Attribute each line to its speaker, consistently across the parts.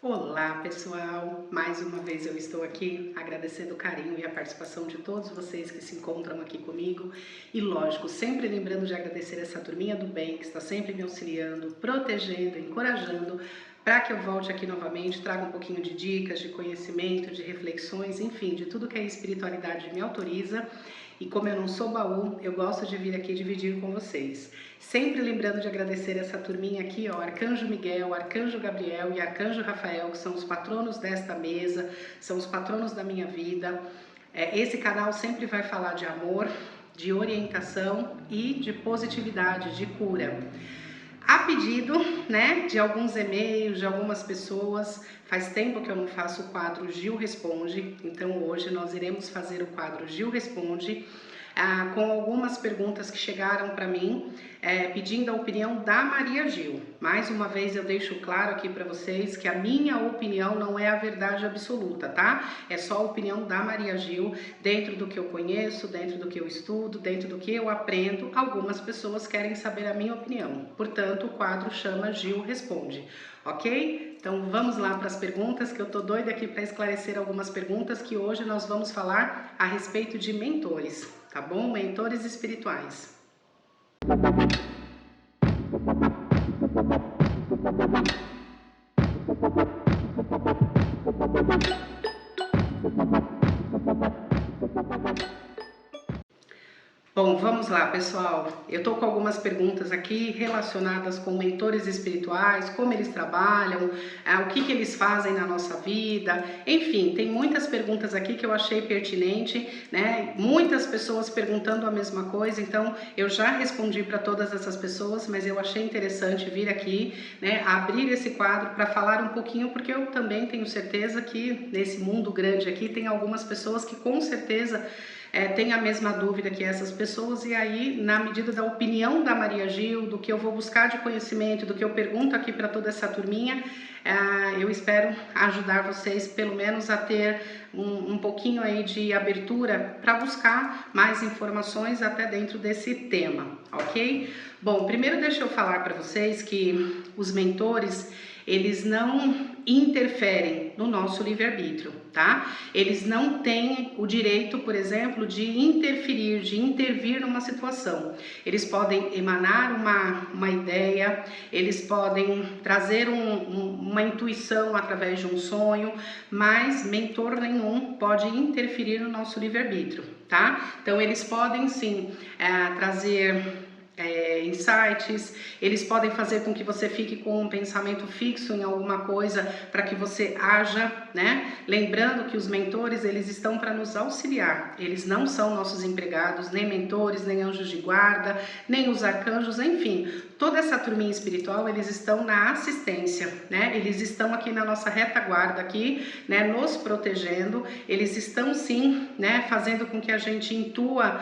Speaker 1: Olá pessoal, mais uma vez eu estou aqui agradecendo o carinho e a participação de todos vocês que se encontram aqui comigo e lógico, sempre lembrando de agradecer essa turminha do bem que está sempre me auxiliando, protegendo, encorajando para que eu volte aqui novamente, traga um pouquinho de dicas, de conhecimento, de reflexões, enfim, de tudo que a espiritualidade me autoriza. E como eu não sou baú, eu gosto de vir aqui dividir com vocês. Sempre lembrando de agradecer essa turminha aqui, ó, Arcanjo Miguel, Arcanjo Gabriel e Arcanjo Rafael, que são os patronos desta mesa, são os patronos da minha vida. Esse canal sempre vai falar de amor, de orientação e de positividade, de cura. A pedido, né, de alguns e-mails, de algumas pessoas, faz tempo que eu não faço o quadro Gil Responde, então hoje nós iremos fazer o quadro Gil Responde, com algumas perguntas que chegaram para mim, pedindo a opinião da Maria Gil. Mais uma vez eu deixo claro aqui para vocês que a minha opinião não é a verdade absoluta, tá? É só a opinião da Maria Gil, dentro do que eu conheço, dentro do que eu estudo, dentro do que eu aprendo. Algumas pessoas querem saber a minha opinião, portanto o quadro chama Gil Responde, ok? Então vamos lá para as perguntas, que eu tô doida aqui para esclarecer algumas perguntas, que hoje nós vamos falar a respeito de mentores, tá bom? Mentores espirituais. Bom, vamos lá, pessoal. Eu tô com algumas perguntas aqui relacionadas com mentores espirituais, como eles trabalham, o que eles fazem na nossa vida. Enfim, tem muitas perguntas aqui que eu achei pertinente, né? Muitas pessoas perguntando a mesma coisa, então eu já respondi para todas essas pessoas, mas eu achei interessante vir aqui, né, abrir esse quadro para falar um pouquinho, porque eu também tenho certeza que nesse mundo grande aqui tem algumas pessoas que com certeza tem a mesma dúvida que essas pessoas, e aí, na medida da opinião da Maria Gil, do que eu vou buscar de conhecimento, do que eu pergunto aqui para toda essa turminha, eu espero ajudar vocês, pelo menos, a ter um pouquinho aí de abertura para buscar mais informações até dentro desse tema, ok? Bom, primeiro deixa eu falar para vocês que os mentores, eles não interferem no nosso livre-arbítrio, tá? Eles não têm o direito, por exemplo, de interferir, de intervir numa situação. Eles podem emanar uma ideia, eles podem trazer uma intuição através de um sonho, mas mentor nenhum pode interferir no nosso livre-arbítrio, tá? Então, eles podem sim trazer insights, eles podem fazer com que você fique com um pensamento fixo em alguma coisa para que você haja, né? Lembrando que os mentores, eles estão para nos auxiliar, eles não são nossos empregados, nem mentores, nem anjos de guarda, nem os arcanjos, enfim, toda essa turminha espiritual, eles estão na assistência, né? Eles estão aqui na nossa retaguarda aqui, né, nos protegendo, eles estão sim, né, fazendo com que a gente intua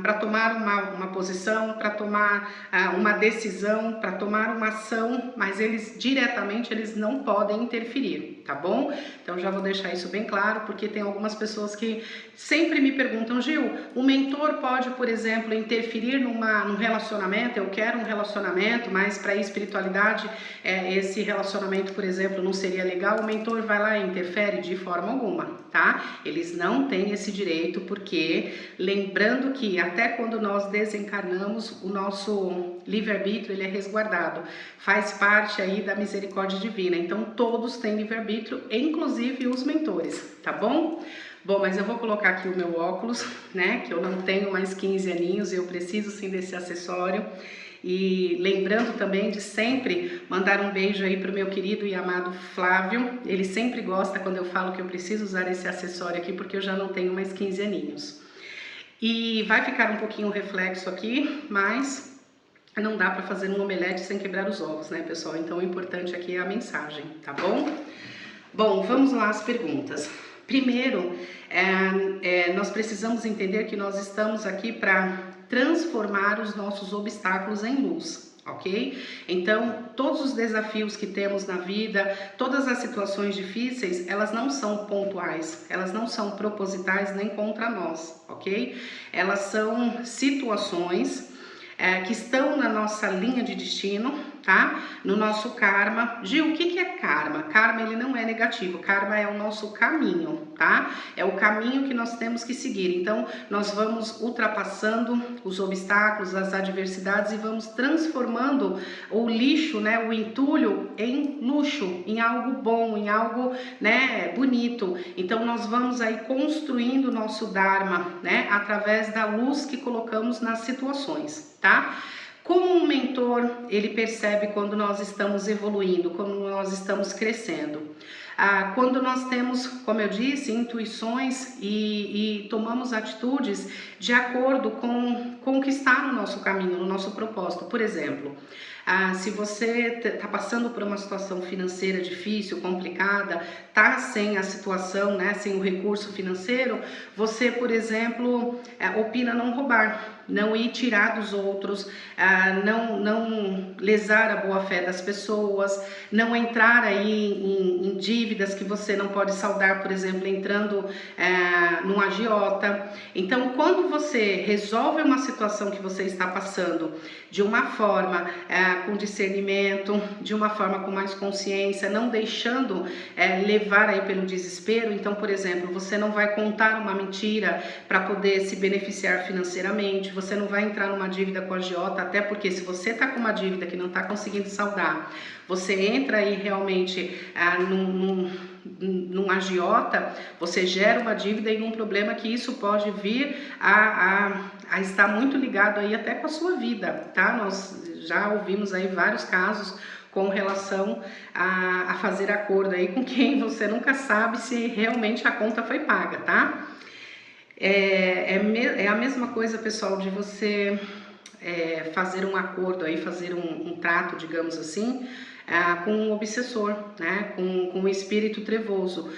Speaker 1: para tomar uma posição, para tomar uma decisão, para tomar uma ação, mas eles diretamente eles não podem interferir, tá bom? Então já vou deixar isso bem claro, porque tem algumas pessoas que sempre me perguntam: Gil, o mentor pode, por exemplo, interferir num relacionamento? Eu quero um relacionamento, mas para a espiritualidade esse relacionamento, por exemplo, não seria legal. O mentor vai lá e interfere? De forma alguma, tá? Eles não têm esse direito, porque lembrando que até quando nós desencarnamos, o nosso livre-arbítrio ele é resguardado, faz parte aí da misericórdia divina, então todos têm livre-arbítrio, inclusive os mentores, tá bom? Bom, mas eu vou colocar aqui o meu óculos, né, que eu não tenho mais 15 aninhos e eu preciso sim desse acessório. E lembrando também de sempre mandar um beijo aí pro meu querido e amado Flávio, ele sempre gosta quando eu falo que eu preciso usar esse acessório aqui, porque eu já não tenho mais 15 aninhos. E vai ficar um pouquinho reflexo aqui, mas não dá para fazer um omelete sem quebrar os ovos, né, pessoal? Então o importante aqui é a mensagem, tá bom? Bom, vamos lá às perguntas. Primeiro, nós precisamos entender que nós estamos aqui para transformar os nossos obstáculos em luz, ok? Então, todos os desafios que temos na vida, todas as situações difíceis, elas não são pontuais, elas não são propositais nem contra nós, ok? Elas são situações que estão na nossa linha de destino, tá? No nosso karma. Gil, o que é karma? Karma, ele não é negativo, karma é o nosso caminho, tá? É o caminho que nós temos que seguir. Então, nós vamos ultrapassando os obstáculos, as adversidades e vamos transformando o lixo, né, o entulho em luxo, em algo bom, em algo, né, bonito. Então, nós vamos aí construindo o nosso Dharma, né, através da luz que colocamos nas situações, tá? Como um mentor, ele percebe quando nós estamos evoluindo, quando nós estamos crescendo. Quando nós temos, como eu disse, intuições e tomamos atitudes de acordo com o que está no nosso caminho, no nosso propósito. Por exemplo, se você está passando por uma situação financeira difícil, complicada, está sem a situação, né, sem o recurso financeiro, você, por exemplo, opina não roubar, não ir tirar dos outros, não lesar a boa-fé das pessoas, não entrar aí em dívidas que você não pode saldar, por exemplo, entrando num agiota. Então, quando você resolve uma situação que você está passando de uma forma com discernimento, de uma forma com mais consciência, não deixando levar aí pelo desespero. Então, por exemplo, você não vai contar uma mentira para poder se beneficiar financeiramente, você não vai entrar numa dívida com a agiota, até porque se você está com uma dívida que não está conseguindo saldar, você entra aí realmente num agiota, você gera uma dívida e um problema que isso pode vir a estar muito ligado aí até com a sua vida, tá? Nós já ouvimos aí vários casos com relação a fazer acordo aí com quem você nunca sabe se realmente a conta foi paga, tá? É a mesma coisa, pessoal, de você fazer um acordo aí, fazer um trato, digamos assim, com um obsessor, né, com um espírito trevoso.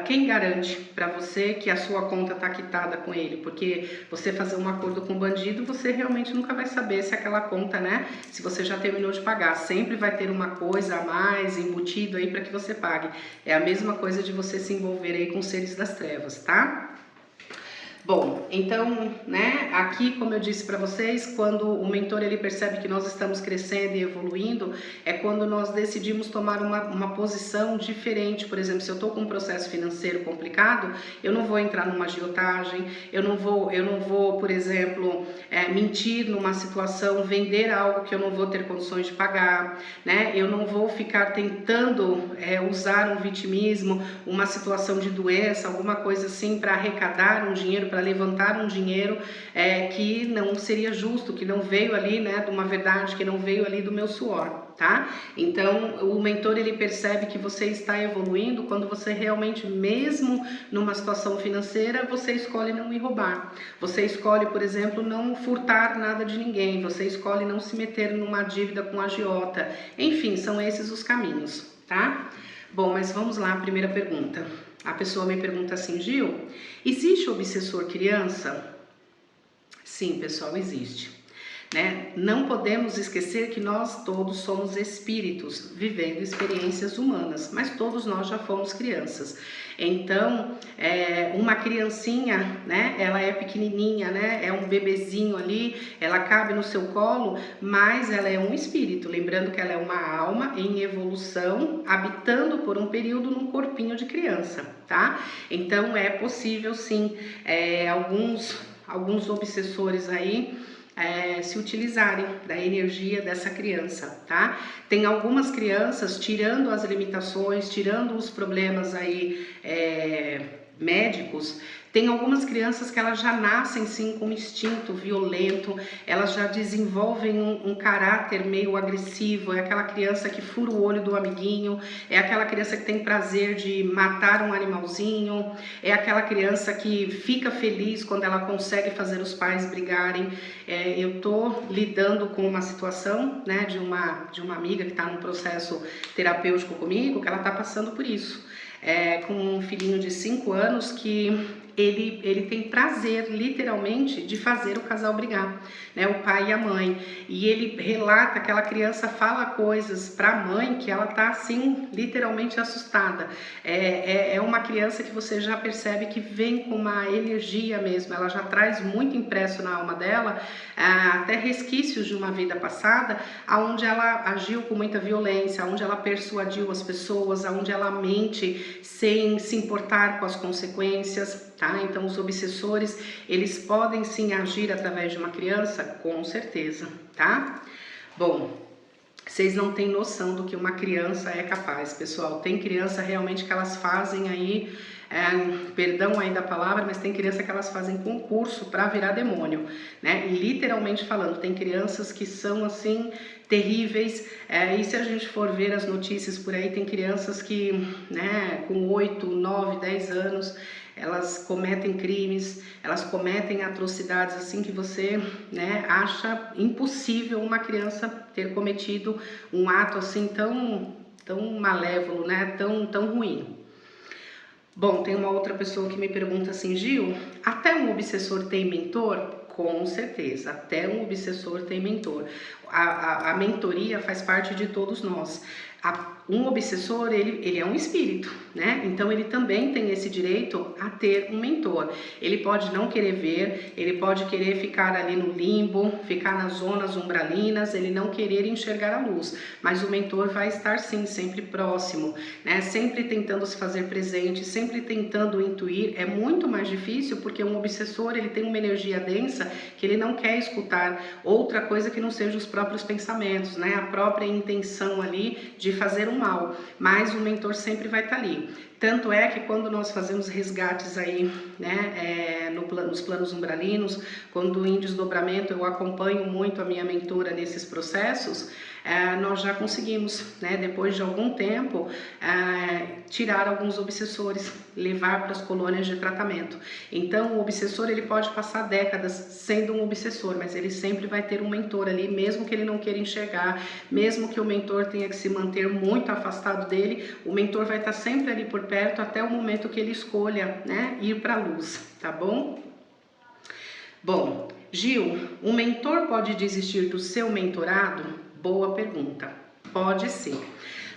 Speaker 1: Quem garante para você que a sua conta está quitada com ele? Porque você fazer um acordo com um bandido, você realmente nunca vai saber se aquela conta, né, se você já terminou de pagar. Sempre vai ter uma coisa a mais embutido aí para que você pague. É a mesma coisa de você se envolver aí com seres das trevas, tá? Bom, então, né, aqui, como eu disse para vocês, quando o mentor ele percebe que nós estamos crescendo e evoluindo, é quando nós decidimos tomar uma posição diferente. Por exemplo, se eu estou com um processo financeiro complicado, eu não vou entrar numa agiotagem, eu não vou, por exemplo, mentir numa situação, vender algo que eu não vou ter condições de pagar, né? Eu não vou ficar tentando usar um vitimismo, uma situação de doença, alguma coisa assim para arrecadar um dinheiro, para levantar um dinheiro que não seria justo, que não veio ali, né, de uma verdade, que não veio ali do meu suor, tá? Então, o mentor ele percebe que você está evoluindo quando você realmente, mesmo numa situação financeira, você escolhe não ir roubar. Você escolhe, por exemplo, não furtar nada de ninguém, você escolhe não se meter numa dívida com agiota. Enfim, são esses os caminhos, tá? Bom, mas vamos lá, a primeira pergunta. A pessoa me pergunta assim: Gil, existe obsessor criança? Sim, pessoal, existe. Né? Não podemos esquecer que nós todos somos espíritos vivendo experiências humanas, mas todos nós já fomos crianças. Então, uma criancinha, né? Ela é pequenininha, né? É um bebezinho ali, ela cabe no seu colo, mas ela é um espírito. Lembrando que ela é uma alma em evolução, habitando por um período num corpinho de criança, tá? Então, é possível sim, alguns obsessores aí se utilizarem da energia dessa criança, tá? Tem algumas crianças, tirando as limitações, tirando os problemas aí médicos, tem algumas crianças que elas já nascem sim com instinto violento, elas já desenvolvem um caráter meio agressivo, é aquela criança que fura o olho do amiguinho, é aquela criança que tem prazer de matar um animalzinho, é aquela criança que fica feliz quando ela consegue fazer os pais brigarem. Eu tô lidando com uma situação, né, de uma amiga que está num processo terapêutico comigo, que ela está passando por isso. Com um filhinho de 5 anos que ele tem prazer, literalmente, de fazer o casal brigar, né? O pai e a mãe. E ele relata que aquela criança fala coisas para a mãe que ela tá assim, literalmente assustada. É uma criança que você já percebe que vem com uma energia mesmo, ela já traz muito impresso na alma dela, até resquícios de uma vida passada, onde ela agiu com muita violência, onde ela persuadiu as pessoas, onde ela mente sem se importar com as consequências, tá? Então os obsessores, eles podem sim agir através de uma criança, com certeza, tá? Bom, vocês não têm noção do que uma criança é capaz, pessoal. Tem criança realmente que elas fazem aí, perdão aí da palavra, mas tem criança que elas fazem concurso para virar demônio, né? E literalmente falando, tem crianças que são assim terríveis, e se a gente for ver as notícias por aí, tem crianças que, né, com 8, 9, 10 anos, elas cometem crimes, elas cometem atrocidades assim que você, né, acha impossível uma criança ter cometido um ato assim tão malévolo, né, tão ruim. Bom, tem uma outra pessoa que me pergunta assim, Gil, até um obsessor tem mentor? Com certeza, até um obsessor tem mentor. A mentoria faz parte de todos nós. Um obsessor, ele é um espírito, né? Então ele também tem esse direito a ter um mentor. Ele pode não querer ver, ele pode querer ficar ali no limbo, ficar nas zonas umbralinas, ele não querer enxergar a luz. Mas o mentor vai estar sim, sempre próximo, né? Sempre tentando se fazer presente, sempre tentando intuir. É muito mais difícil porque um obsessor, ele tem uma energia densa que ele não quer escutar outra coisa que não seja os próprios pensamentos, né? A própria intenção ali de fazer um mal, mas o mentor sempre vai estar ali. Tanto é que quando nós fazemos resgates aí, né, nos planos umbralinos, quando em desdobramento eu acompanho muito a minha mentora nesses processos, nós já conseguimos, né, depois de algum tempo, tirar alguns obsessores, levar para as colônias de tratamento. Então o obsessor, ele pode passar décadas sendo um obsessor, mas ele sempre vai ter um mentor ali, mesmo que ele não queira enxergar, mesmo que o mentor tenha que se manter muito afastado dele, o mentor vai estar sempre ali por perto até o momento que ele escolha, né, ir para a luz, tá bom? Bom, Gil, um mentor pode desistir do seu mentorado? Boa pergunta. Pode sim.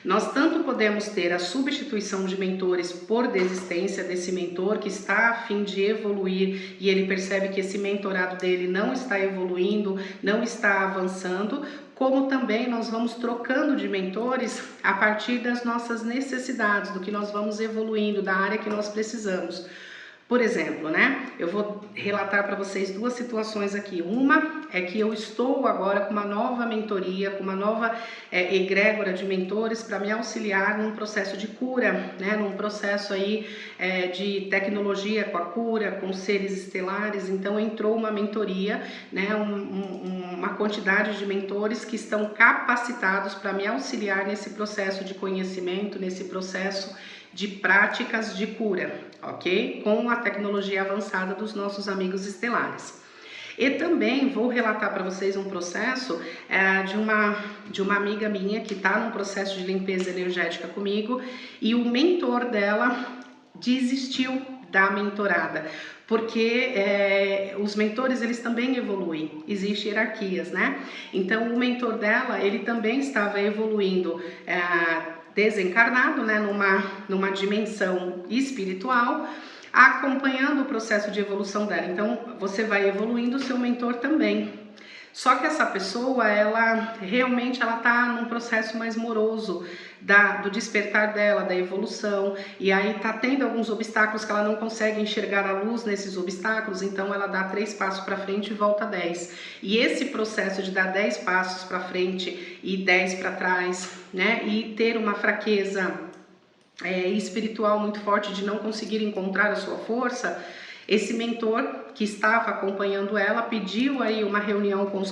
Speaker 1: Nós tanto podemos ter a substituição de mentores por desistência desse mentor que está a fim de evoluir e ele percebe que esse mentorado dele não está evoluindo, não está avançando, como também nós vamos trocando de mentores a partir das nossas necessidades, do que nós vamos evoluindo, da área que nós precisamos. Por exemplo, né, eu vou relatar para vocês duas situações aqui. Uma é que eu estou agora com uma nova mentoria, com uma nova egrégora de mentores para me auxiliar num processo de cura, né, num processo aí de tecnologia com a cura, com seres estelares. Então entrou uma mentoria, né, uma quantidade de mentores que estão capacitados para me auxiliar nesse processo de conhecimento, nesse processo de práticas de cura, ok? Com a tecnologia avançada dos nossos amigos estelares. E também vou relatar para vocês um processo de uma amiga minha que está num processo de limpeza energética comigo e o mentor dela desistiu da mentorada, porque os mentores, eles também evoluem, existem hierarquias, né? Então o mentor dela, ele também estava evoluindo desencarnado, né, numa dimensão espiritual, acompanhando o processo de evolução dela. Então, você vai evoluindo, o seu mentor também. Só que essa pessoa, ela realmente está num processo mais moroso do despertar dela, da evolução, e aí está tendo alguns obstáculos que ela não consegue enxergar a luz nesses obstáculos, então ela dá 3 passos para frente e volta 10. E esse processo de dar 10 passos para frente e 10 para trás, né, e ter uma fraqueza espiritual muito forte de não conseguir encontrar a sua força, esse mentor que estava acompanhando ela pediu aí uma reunião com os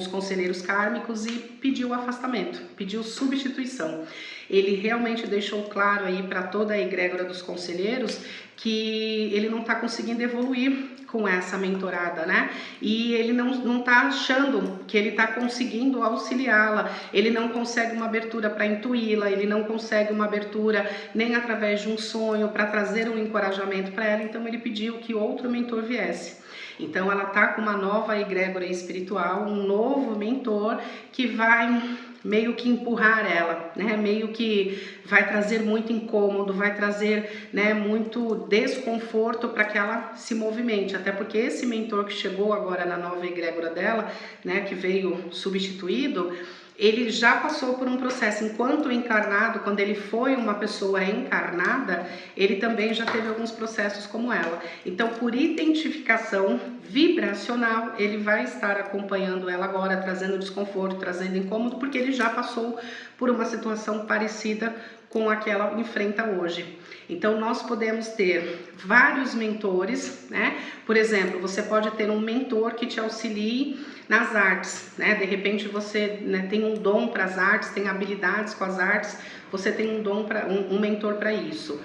Speaker 1: conselheiros kármicos e pediu afastamento, pediu substituição. Ele realmente deixou claro aí para toda a egrégora dos conselheiros que ele não está conseguindo evoluir com essa mentorada, né? E ele não tá achando que ele está conseguindo auxiliá-la, ele não consegue uma abertura para intuí-la, ele não consegue uma abertura nem através de um sonho para trazer um encorajamento para ela, então ele pediu que outro mentor viesse. Então ela tá com uma nova egrégora espiritual, um novo mentor que vai meio que empurrar ela, né? Meio que vai trazer muito incômodo, vai trazer, né, muito desconforto para que ela se movimente, até porque esse mentor que chegou agora na nova egrégora dela, né, que veio substituído, ele já passou por um processo enquanto encarnado, quando ele foi uma pessoa encarnada, ele também já teve alguns processos como ela. Então, por identificação vibracional, ele vai estar acompanhando ela agora, trazendo desconforto, trazendo incômodo, porque ele já passou por uma situação parecida com a que ela enfrenta hoje. Então, nós podemos ter vários mentores, né? Por exemplo, você pode ter um mentor que te auxilie nas artes, né? De repente você, né, tem um dom para as artes, tem habilidades com as artes, você tem um dom para um mentor para isso.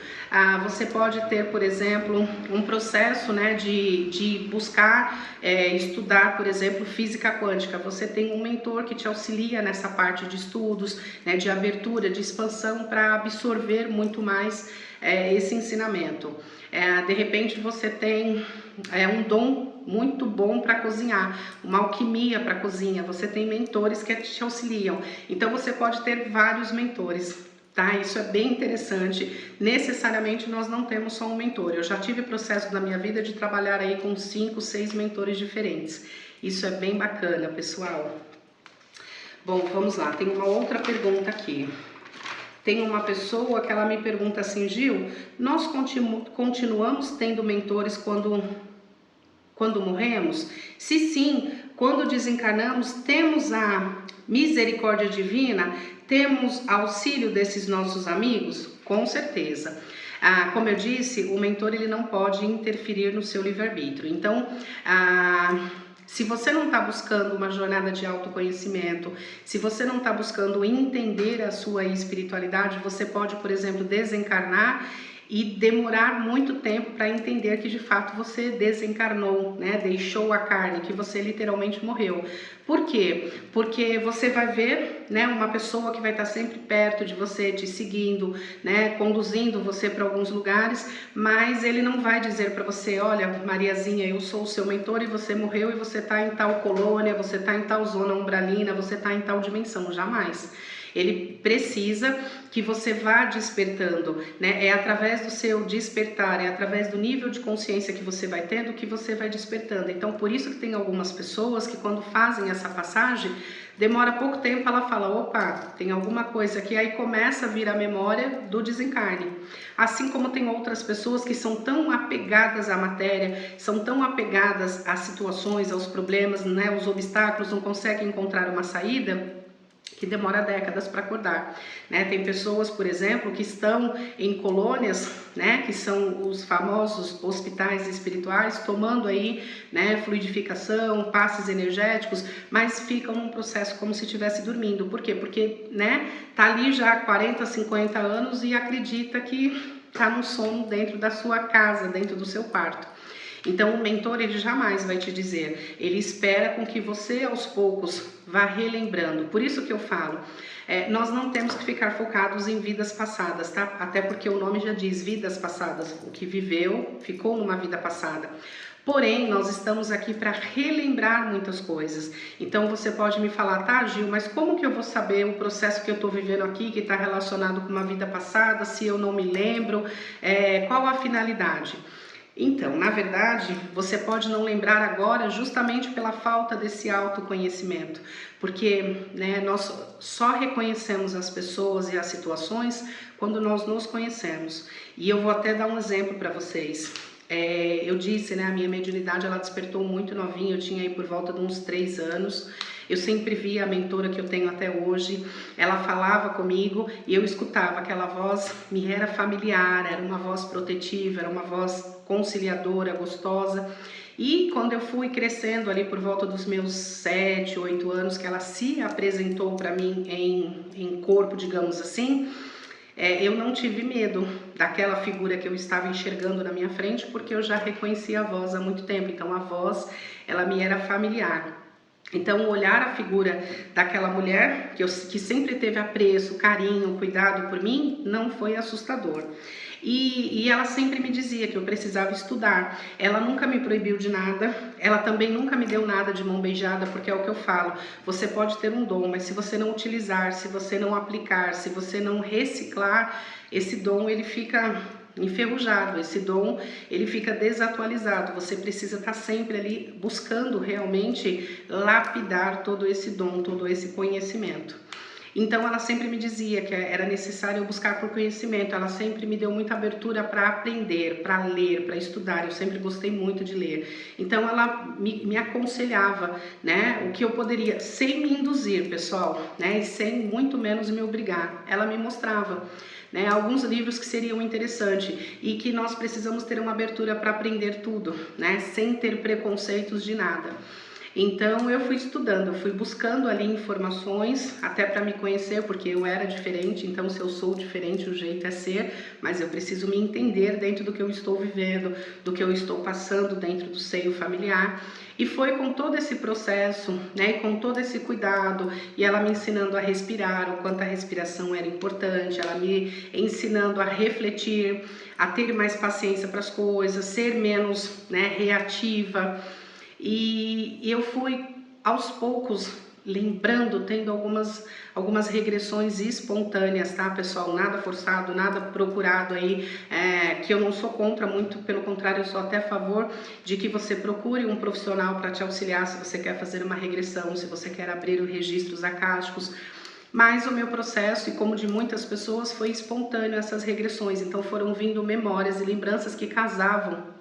Speaker 1: Você pode ter, por exemplo, um processo, né, de buscar estudar, por exemplo, física quântica. Você tem um mentor que te auxilia nessa parte de estudos, né, de abertura, de expansão para absorver muito mais esse ensinamento. De repente você tem um dom muito bom para cozinhar, uma alquimia para cozinha, você tem mentores que te auxiliam, então você pode ter vários mentores, tá? Isso é bem interessante. Necessariamente nós não temos só um mentor, eu já tive processo na minha vida de trabalhar aí com 5, 6 mentores diferentes, isso é bem bacana, pessoal. Bom, vamos lá, tem uma outra pergunta aqui. Tem uma pessoa que ela me pergunta assim: Gil, nós continuamos tendo mentores quando morremos? Se sim, quando desencarnamos, temos a misericórdia divina? Temos auxílio desses nossos amigos? Com certeza. Como eu disse, o mentor ele não pode interferir no seu livre-arbítrio. Então, se você não está buscando uma jornada de autoconhecimento, se você não está buscando entender a sua espiritualidade, você pode, por exemplo, desencarnar e demorar muito tempo para entender que de fato você desencarnou, né? Deixou a carne, que você literalmente morreu. Por quê? Porque você vai ver, né, uma pessoa que vai estar sempre perto de você, te seguindo, né, conduzindo você para alguns lugares, mas ele não vai dizer para você: olha, Mariazinha, eu sou o seu mentor e você morreu e você está em tal colônia, você está em tal zona umbralina, você está em tal dimensão. Jamais. Ele precisa que você vá despertando, né? É através do seu despertar, é através do nível de consciência que você vai tendo que você vai despertando. Então, por isso que tem algumas pessoas que quando fazem essa passagem, demora pouco tempo, ela fala: opa, tem alguma coisa aqui, aí começa a vir a memória do desencarne. Assim como tem outras pessoas que são tão apegadas à matéria, são tão apegadas às situações, aos problemas, né? Os obstáculos, não conseguem encontrar uma saída, que demora décadas para acordar, né? Tem pessoas, por exemplo, que estão em colônias, né, que são os famosos hospitais espirituais, tomando aí, né, fluidificação, passes energéticos, mas ficam num processo como se estivesse dormindo. Por quê? Porque, né, tá ali já há 40, 50 anos e acredita que tá no sono dentro da sua casa, dentro do seu quarto. Então, o mentor, ele jamais vai te dizer, ele espera com que você, aos poucos, vá relembrando. Por isso que eu falo, nós não temos que ficar focados em vidas passadas, tá? Até porque o nome já diz vidas passadas, o que viveu, ficou numa vida passada. Porém, nós estamos aqui para relembrar muitas coisas. Então, você pode me falar: tá, Gil, mas como que eu vou saber o processo que eu estou vivendo aqui, que está relacionado com uma vida passada, se eu não me lembro? Qual a finalidade? Então, na verdade, você pode não lembrar agora justamente pela falta desse autoconhecimento, porque, né, nós só reconhecemos as pessoas e as situações quando nós nos conhecemos. E eu vou até dar um exemplo para vocês. Eu disse, né, a minha mediunidade ela despertou muito novinha, eu tinha aí por volta de uns 3 anos. Eu sempre via a mentora que eu tenho até hoje, ela falava comigo e eu escutava aquela voz, me era familiar, era uma voz protetiva, era uma voz conciliadora, gostosa. E quando eu fui crescendo ali por volta dos meus 7, 8 anos, que ela se apresentou para mim em corpo, digamos assim, eu não tive medo daquela figura que eu estava enxergando na minha frente, porque eu já reconhecia a voz há muito tempo, então a voz, ela me era familiar. Então, olhar a figura daquela mulher, que sempre teve apreço, carinho, cuidado por mim, não foi assustador. E ela sempre me dizia que eu precisava estudar. Ela nunca me proibiu de nada, ela também nunca me deu nada de mão beijada, porque é o que eu falo, você pode ter um dom, mas se você não utilizar, se você não aplicar, se você não reciclar, esse dom ele fica enferrujado, esse dom ele fica desatualizado. Você precisa estar sempre ali buscando realmente lapidar todo esse dom, todo esse conhecimento. Então ela sempre me dizia que era necessário eu buscar por conhecimento, ela sempre me deu muita abertura para aprender, para ler, para estudar, eu sempre gostei muito de ler. Então ela me aconselhava, né, o que eu poderia, sem me induzir, pessoal, né, e sem muito menos me obrigar, ela me mostrava, né, alguns livros que seriam interessantes e que nós precisamos ter uma abertura para aprender tudo, né, sem ter preconceitos de nada. Então eu fui estudando, eu fui buscando ali informações até para me conhecer, porque eu era diferente, então se eu sou diferente o jeito é ser, mas eu preciso me entender dentro do que eu estou vivendo, do que eu estou passando dentro do seio familiar. E foi com todo esse processo, né, e com todo esse cuidado, e ela me ensinando a respirar, o quanto a respiração era importante, ela me ensinando a refletir, a ter mais paciência para as coisas, ser menos, né, reativa. E eu fui aos poucos lembrando, tendo algumas regressões espontâneas, tá, pessoal? Nada forçado, nada procurado aí, que eu não sou contra, muito pelo contrário, eu sou até a favor de que você procure um profissional para te auxiliar se você quer fazer uma regressão, se você quer abrir os registros acásticos. Mas o meu processo, e como de muitas pessoas, foi espontâneo essas regressões, então foram vindo memórias e lembranças que casavam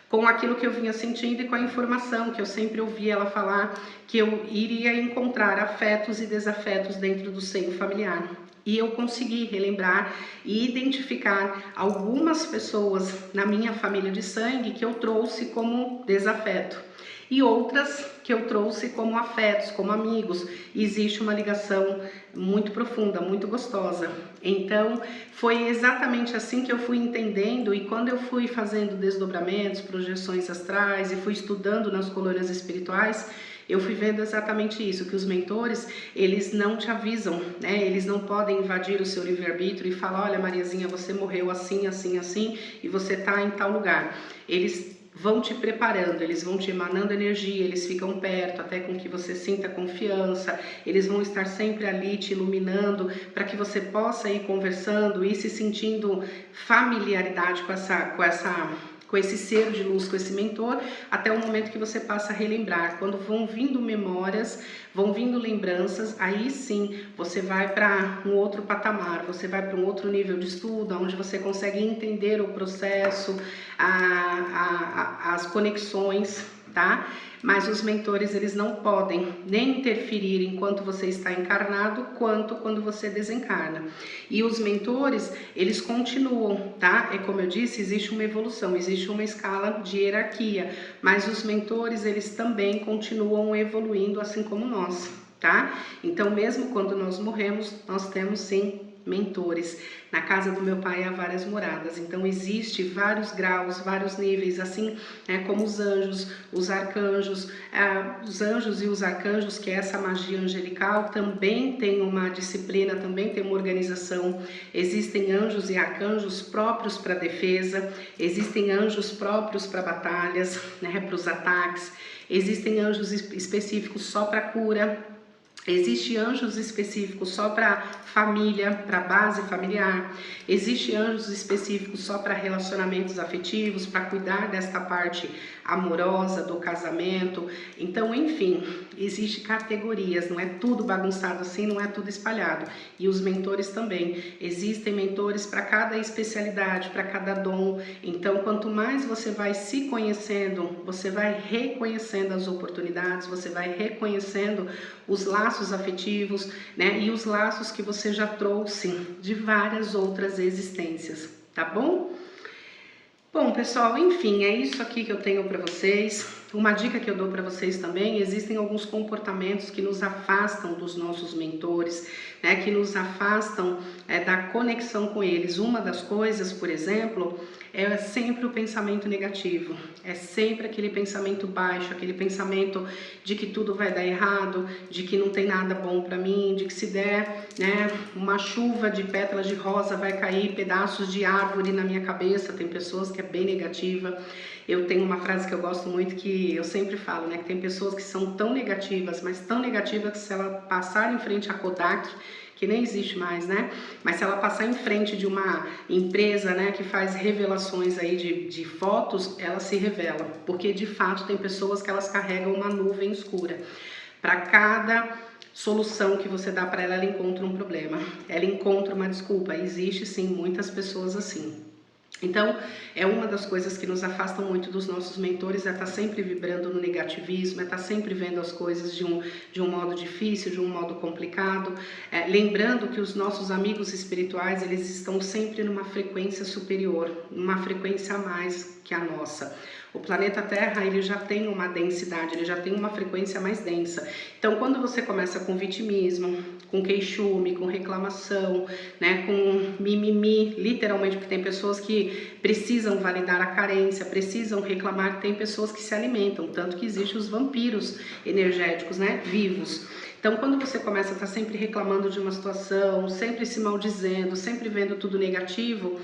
Speaker 1: com aquilo que eu vinha sentindo e com a informação que eu sempre ouvia ela falar, que eu iria encontrar afetos e desafetos dentro do seio familiar. E eu consegui relembrar e identificar algumas pessoas na minha família de sangue que eu trouxe como desafeto e outras que eu trouxe como afetos, como amigos. E existe uma ligação muito profunda, muito gostosa. Então, foi exatamente assim que eu fui entendendo, e quando eu fui fazendo desdobramentos, projeções astrais e fui estudando nas colônias espirituais, eu fui vendo exatamente isso, que os mentores, eles não te avisam, né? Eles não podem invadir o seu livre-arbítrio e falar, olha, Mariazinha, você morreu assim, assim, assim, e você tá em tal lugar. Eles vão te preparando, eles vão te emanando energia, eles ficam perto até com que você sinta confiança, eles vão estar sempre ali te iluminando para que você possa ir conversando e se sentindo familiaridade com esse ser de luz, com esse mentor, até o momento que você passa a relembrar. Quando vão vindo memórias, vão vindo lembranças, aí sim você vai para um outro patamar, você vai para um outro nível de estudo, onde você consegue entender o processo, as conexões, tá? Mas os mentores, eles não podem nem interferir enquanto você está encarnado, quanto quando você desencarna. E os mentores, eles continuam, tá? É como eu disse, existe uma evolução, existe uma escala de hierarquia, mas os mentores, eles também continuam evoluindo, assim como nós, tá? Então, mesmo quando nós morremos, nós temos sim mentores. Na casa do meu pai há várias moradas, então existe vários graus, vários níveis, assim como os anjos, os arcanjos. Os anjos e os arcanjos, que é essa magia angelical, também tem uma disciplina, também tem uma organização. Existem anjos e arcanjos próprios para defesa, existem anjos próprios para batalhas, né, para os ataques, existem anjos específicos só para cura. Existem anjos específicos só para família, para base familiar. Existem anjos específicos só para relacionamentos afetivos, para cuidar desta parte amorosa do casamento. Então, enfim, existem categorias, não é tudo bagunçado assim, não é tudo espalhado. E os mentores também. Existem mentores para cada especialidade, para cada dom. Então, quanto mais você vai se conhecendo, você vai reconhecendo as oportunidades, você vai reconhecendo os laços afetivos, né? E os laços que você já trouxe de várias outras existências, tá bom? Bom, pessoal, enfim, é isso aqui que eu tenho para vocês. Uma dica que eu dou para vocês também: existem alguns comportamentos que nos afastam dos nossos mentores, né, que nos afastam da conexão com eles. Uma das coisas, por exemplo, é sempre o pensamento negativo, é sempre aquele pensamento baixo, aquele pensamento de que tudo vai dar errado, de que não tem nada bom para mim, de que se der, né, uma chuva de pétalas de rosa vai cair pedaços de árvore na minha cabeça. Tem pessoas que é bem negativa. Eu tenho uma frase que eu gosto muito, que eu sempre falo, né, que tem pessoas que são tão negativas, mas tão negativas que se ela passar em frente à Kodak, que nem existe mais, né? Mas se ela passar em frente de uma empresa, né, que faz revelações aí de fotos, ela se revela, porque de fato tem pessoas que elas carregam uma nuvem escura. Para cada solução que você dá para ela, ela encontra um problema, ela encontra uma desculpa. Existe sim muitas pessoas assim. Então, é uma das coisas que nos afastam muito dos nossos mentores, é estar sempre vibrando no negativismo, é estar sempre vendo as coisas de um modo difícil, de um modo complicado. Lembrando que os nossos amigos espirituais, eles estão sempre numa frequência superior, numa frequência a mais que a nossa. O planeta Terra, ele já tem uma densidade, ele já tem uma frequência mais densa. Então, quando você começa com vitimismo, com queixume, com reclamação, né, com mimimi, literalmente, porque tem pessoas que precisam validar a carência, precisam reclamar, tem pessoas que se alimentam, tanto que existem os vampiros energéticos, né, vivos. Então, quando você começa a estar sempre reclamando de uma situação, sempre se maldizendo, sempre vendo tudo negativo,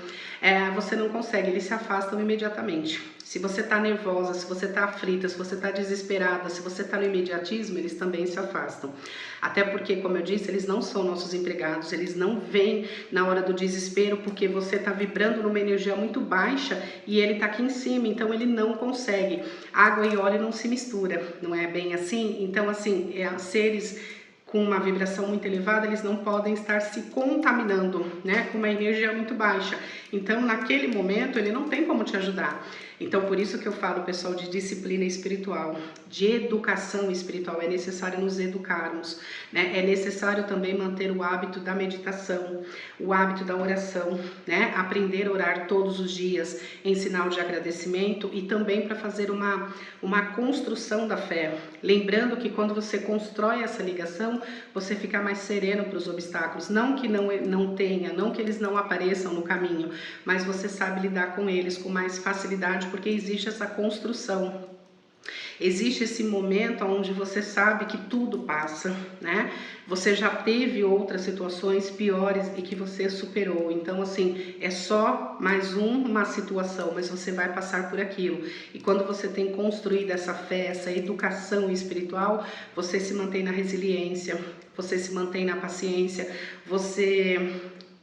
Speaker 1: você não consegue, eles se afastam imediatamente. Se você está nervosa, se você está aflita, se você está desesperada, se você está no imediatismo, eles também se afastam. Até porque, como eu disse, eles não são nossos empregados, eles não vêm na hora do desespero, porque você está vibrando numa energia muito baixa e ele está aqui em cima, então ele não consegue. Água e óleo não se mistura, não é bem assim? Então, assim, seres com uma vibração muito elevada, eles não podem estar se contaminando, né, com uma energia muito baixa. Então, naquele momento, ele não tem como te ajudar. Então, por isso que eu falo, pessoal, de disciplina espiritual, de educação espiritual. É necessário nos educarmos, né? É necessário também manter o hábito da meditação, o hábito da oração, né? Aprender a orar todos os dias em sinal de agradecimento e também para fazer uma construção da fé. Lembrando que quando você constrói essa ligação, você fica mais sereno para os obstáculos. Não que não tenha, não que eles não apareçam no caminho, mas você sabe lidar com eles com mais facilidade, porque existe essa construção. Existe esse momento onde você sabe que tudo passa, né? Você já teve outras situações piores e que você superou. Então, assim, é só mais uma situação, mas você vai passar por aquilo. E quando você tem construído essa fé, essa educação espiritual, você se mantém na resiliência, você se mantém na paciência,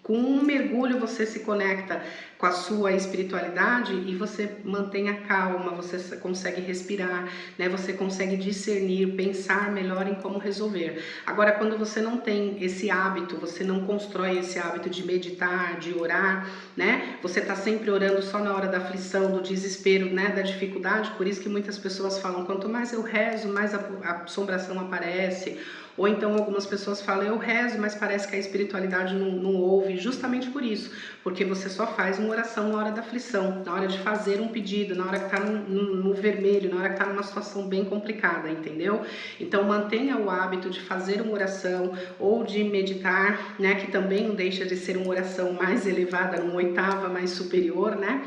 Speaker 1: com um mergulho você se conecta com a sua espiritualidade e você mantém a calma, você consegue respirar, né? Você consegue discernir, pensar melhor em como resolver. Agora, quando você não tem esse hábito, você não constrói esse hábito de meditar, de orar, né? Você está sempre orando só na hora da aflição, do desespero, né? Da dificuldade. Por isso que muitas pessoas falam, quanto mais eu rezo, mais a assombração aparece. Ou então algumas pessoas falam, eu rezo, mas parece que a espiritualidade não ouve, justamente por isso, porque você só faz uma oração na hora da aflição, na hora de fazer um pedido, na hora que está no vermelho, na hora que está numa situação bem complicada, entendeu? Então mantenha o hábito de fazer uma oração ou de meditar, né, que também não deixa de ser uma oração mais elevada, uma oitava mais superior, né?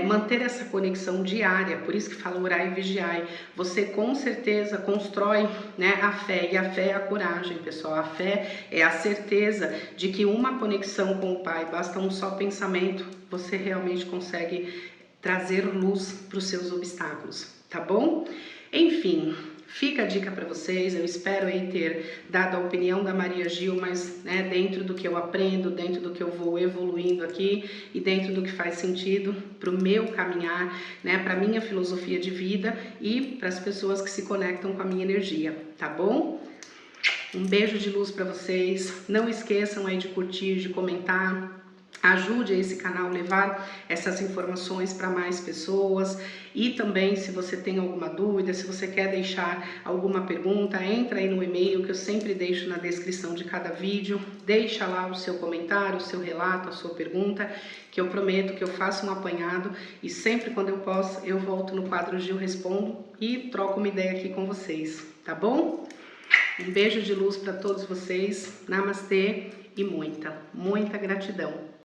Speaker 1: Manter essa conexão diária, por isso que fala orar e vigiar. Você com certeza constrói, né, a fé, e a fé é a coragem, pessoal. A fé é a certeza de que uma conexão com o Pai, basta um só pensamento, você realmente consegue trazer luz para os seus obstáculos, tá bom? Enfim, fica a dica para vocês. Eu espero aí ter dado a opinião da Maria Gil, mas, né, dentro do que eu aprendo, dentro do que eu vou evoluindo aqui e dentro do que faz sentido para o meu caminhar, né, para a minha filosofia de vida e para as pessoas que se conectam com a minha energia, tá bom? Um beijo de luz para vocês. Não esqueçam aí de curtir, de comentar, Ajude esse canal a levar essas informações para mais pessoas. E também, se você tem alguma dúvida, se você quer deixar alguma pergunta, entra aí no e-mail que eu sempre deixo na descrição de cada vídeo. Deixa lá o seu comentário, o seu relato, a sua pergunta, que eu prometo que eu faço um apanhado e sempre quando eu posso eu volto no quadro Gil Respondo e troco uma ideia aqui com vocês, tá bom? Um beijo de luz para todos vocês, namastê e muita, muita gratidão.